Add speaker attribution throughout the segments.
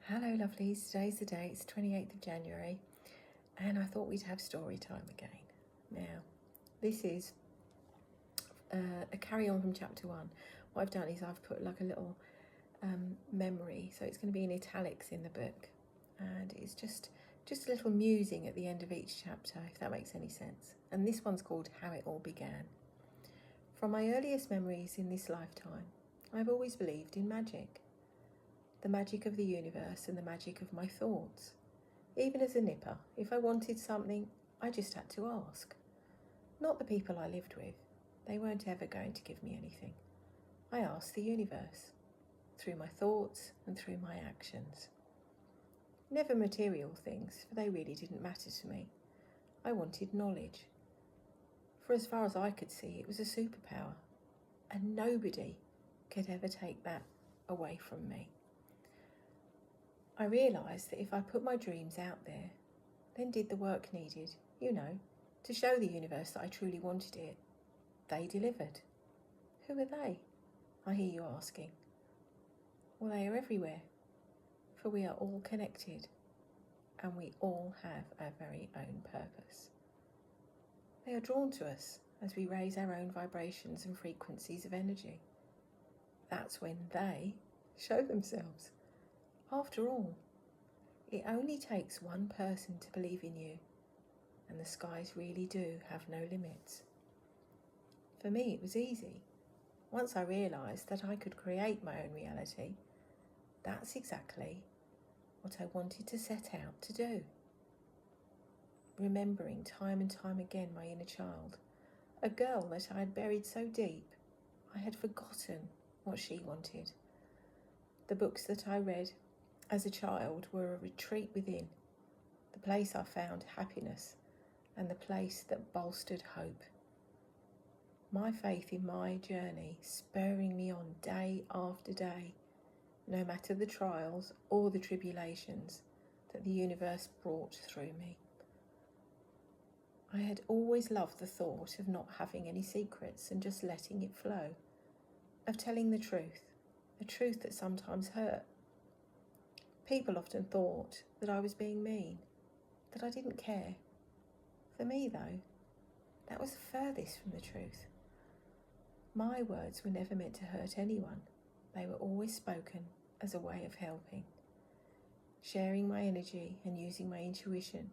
Speaker 1: Hello lovelies, today's the day, it's 28th of January and I thought we'd have story time again. Now, this is a carry on from chapter 1. What I've done is I've put like a little memory, so it's going to be in italics in the book, and it's just a little musing at the end of each chapter, if that makes any sense. And this one's called How It All Began. From my earliest memories in this lifetime, I've always believed in magic. The magic of the universe and the magic of my thoughts. Even as a nipper, if I wanted something, I just had to ask. Not the people I lived with. They weren't ever going to give me anything. I asked the universe, through my thoughts and through my actions. Never material things, for they really didn't matter to me. I wanted knowledge. For as far as I could see, it was a superpower, and nobody could ever take that away from me. I realised that if I put my dreams out there, then did the work needed, to show the universe that I truly wanted it, they delivered. Who are they? I hear you asking. Well, they are everywhere, for we are all connected, and we all have our very own purpose. They are drawn to us as we raise our own vibrations and frequencies of energy. That's when they show themselves. After all, it only takes one person to believe in you, and the skies really do have no limits. For me, it was easy. Once I realised that I could create my own reality, that's exactly what I wanted to set out to do. Remembering time and time again my inner child, a girl that I had buried so deep, I had forgotten what she wanted. The books that I read as a child were a retreat within, the place I found happiness and the place that bolstered hope. My faith in my journey spurring me on day after day, no matter the trials or the tribulations that the universe brought through me. I had always loved the thought of not having any secrets and just letting it flow, of telling the truth, a truth that sometimes hurt. People often thought that I was being mean, that I didn't care. For me, though, that was the furthest from the truth. My words were never meant to hurt anyone. They were always spoken as a way of helping. Sharing my energy and using my intuition,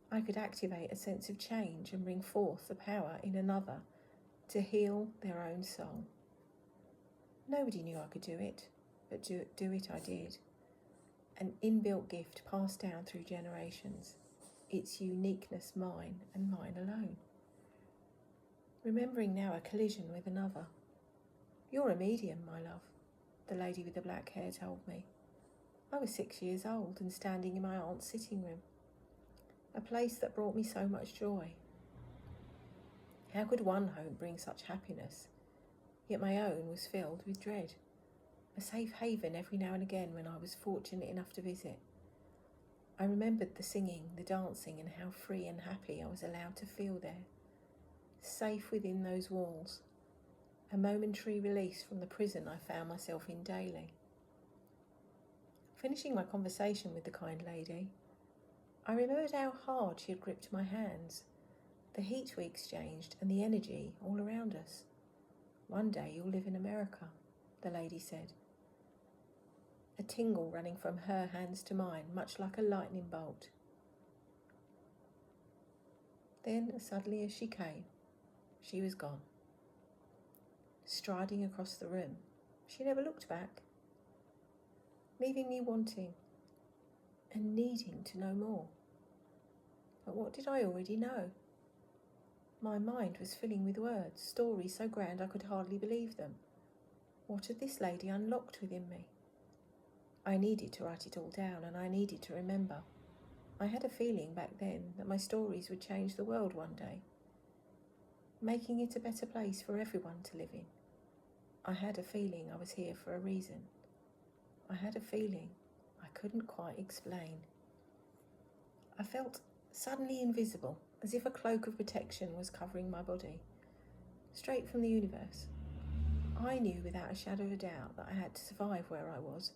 Speaker 1: I could activate a sense of change and bring forth the power in another to heal their own soul. Nobody knew I could do it, but do it I did. An inbuilt gift passed down through generations, its uniqueness mine and mine alone. Remembering now a collision with another. You're a medium, my love, the lady with the black hair told me. I was 6 years old and standing in my aunt's sitting room, a place that brought me so much joy. How could one home bring such happiness? Yet my own was filled with dread. A safe haven every now and again when I was fortunate enough to visit. I remembered the singing, the dancing, and how free and happy I was allowed to feel there. Safe within those walls. A momentary release from the prison I found myself in daily. Finishing my conversation with the kind lady, I remembered how hard she had gripped my hands, the heat we exchanged, and the energy all around us. One day you'll live in America, the lady said. A tingle running from her hands to mine, much like a lightning bolt. Then, as suddenly as she came, she was gone. Striding across the room, she never looked back, leaving me wanting and needing to know more. But what did I already know? My mind was filling with words, stories so grand I could hardly believe them. What had this lady unlocked within me? I needed to write it all down, and I needed to remember. I had a feeling back then that my stories would change the world one day, making it a better place for everyone to live in. I had a feeling I was here for a reason. I had a feeling I couldn't quite explain. I felt suddenly invisible, as if a cloak of protection was covering my body, straight from the universe. I knew without a shadow of a doubt that I had to survive where I was.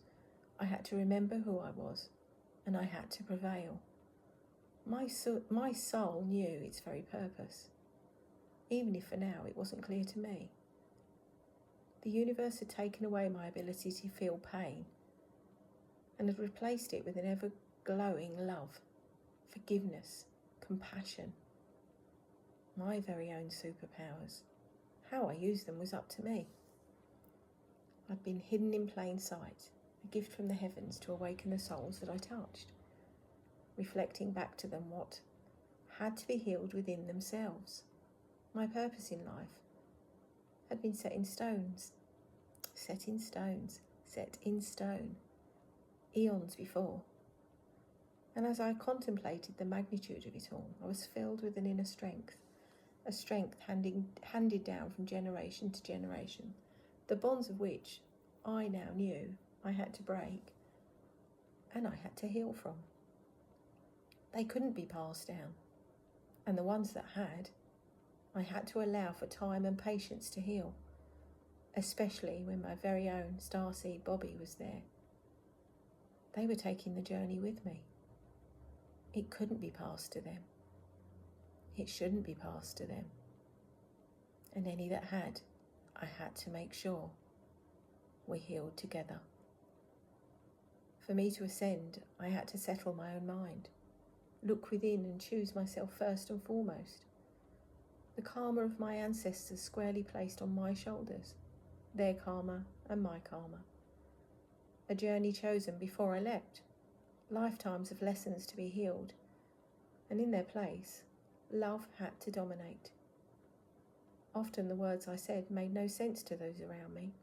Speaker 1: I had to remember who I was, and I had to prevail. My soul knew its very purpose, even if for now it wasn't clear to me. The universe had taken away my ability to feel pain and had replaced it with an ever-glowing love, forgiveness, compassion. My very own superpowers. How I used them was up to me. I'd been hidden in plain sight, a gift from the heavens to awaken the souls that I touched, reflecting back to them what had to be healed within themselves. My purpose in life had been set in stone, eons before. And as I contemplated the magnitude of it all, I was filled with an inner strength, a strength handed down from generation to generation, the bonds of which I now knew I had to break and I had to heal from. They couldn't be passed down, and the ones that had, I had to allow for time and patience to heal, especially when my very own starseed Bobby was there. They were taking the journey with me. It couldn't be passed to them. It shouldn't be passed to them. And any that had, I had to make sure we healed together. For me to ascend, I had to settle my own mind, look within and choose myself first and foremost. The karma of my ancestors squarely placed on my shoulders, their karma and my karma. A journey chosen before I leapt, lifetimes of lessons to be healed, and in their place, love had to dominate. Often the words I said made no sense to those around me.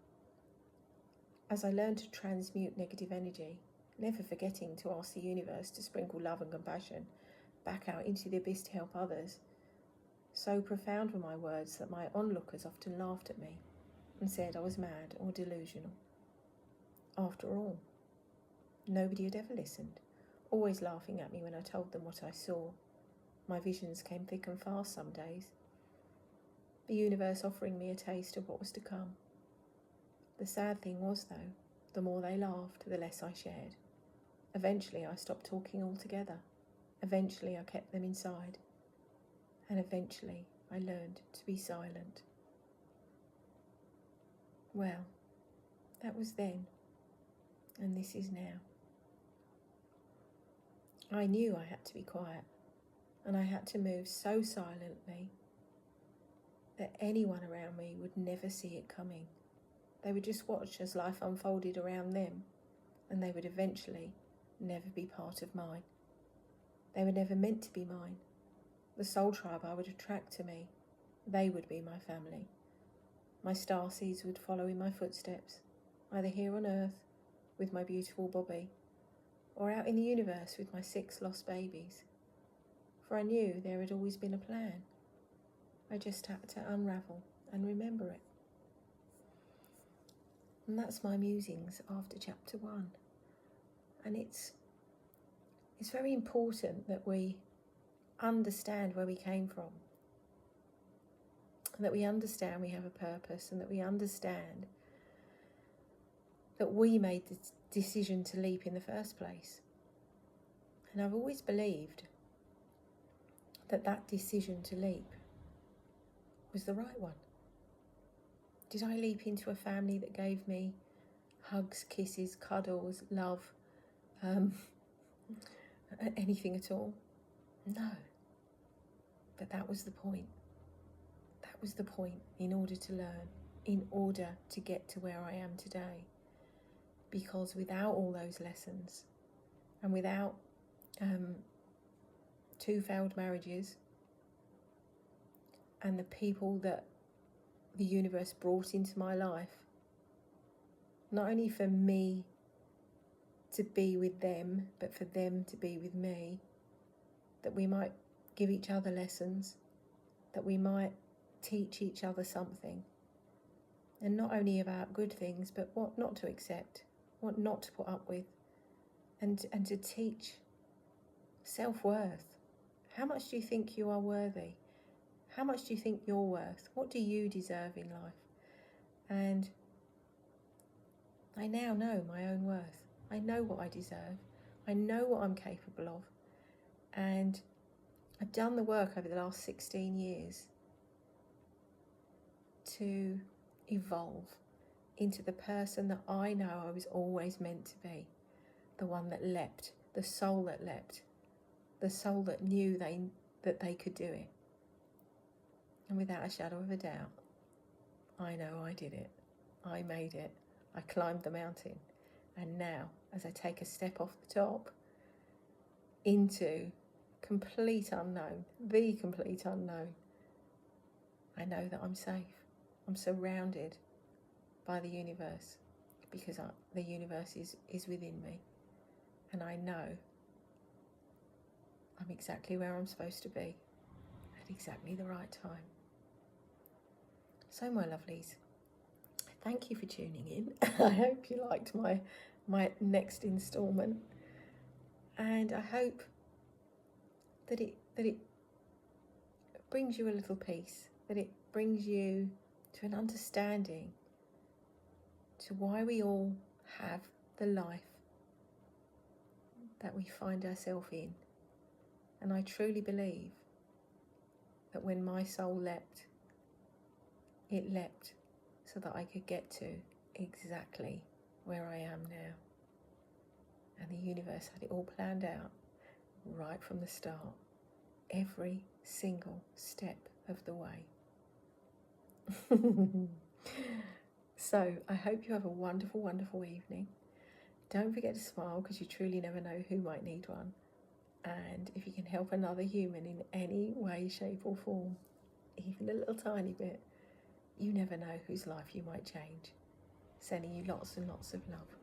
Speaker 1: As I learned to transmute negative energy, never forgetting to ask the universe to sprinkle love and compassion back out into the abyss to help others, so profound were my words that my onlookers often laughed at me and said I was mad or delusional. After all, nobody had ever listened, always laughing at me when I told them what I saw. My visions came thick and fast some days, the universe offering me a taste of what was to come. The sad thing was, though, the more they laughed, the less I shared. Eventually I stopped talking altogether. Eventually I kept them inside. And eventually I learned to be silent. Well, that was then, and this is now. I knew I had to be quiet, and I had to move so silently that anyone around me would never see it coming. They would just watch as life unfolded around them, and they would eventually never be part of mine. They were never meant to be mine. The soul tribe I would attract to me, they would be my family. My starseeds would follow in my footsteps, either here on earth with my beautiful Bobby, or out in the universe with my 6 lost babies. For I knew there had always been a plan. I just had to unravel and remember it. And that's my musings after chapter 1. And it's very important that we understand where we came from, and that we understand we have a purpose, and that we understand that we made the decision to leap in the first place. And I've always believed that that decision to leap was the right one. Did I leap into a family that gave me hugs, kisses, cuddles, love, anything at all? No. But that was the point. That was the point in order to learn, in order to get to where I am today. Because without all those lessons, and without 2 failed marriages, and the people that the universe brought into my life, not only for me to be with them, but for them to be with me, that we might give each other lessons, that we might teach each other something, and not only about good things, but what not to accept, what not to put up with, and to teach self-worth. How much do you think you are worthy? How much do you think you're worth? What do you deserve in life? And I now know my own worth. I know what I deserve. I know what I'm capable of. And I've done the work over the last 16 years to evolve into the person that I know I was always meant to be. The one that leapt, the soul that leapt, the soul that knew that they could do it. And without a shadow of a doubt, I know I did it. I made it. I climbed the mountain. And now, as I take a step off the top into complete unknown, the complete unknown, I know that I'm safe. I'm surrounded by the universe because the universe is within me. And I know I'm exactly where I'm supposed to be at exactly the right time. So, my lovelies, thank you for tuning in. I hope you liked my next instalment, and I hope that it brings you a little peace, that it brings you to an understanding to why we all have the life that we find ourselves in. And I truly believe that when my soul leapt, it leapt so that I could get to exactly where I am now. And the universe had it all planned out right from the start, every single step of the way. So I hope you have a wonderful, wonderful evening. Don't forget to smile, because you truly never know who might need one. And if you can help another human in any way, shape or form, even a little tiny bit, you never know whose life you might change. Sending you lots and lots of love.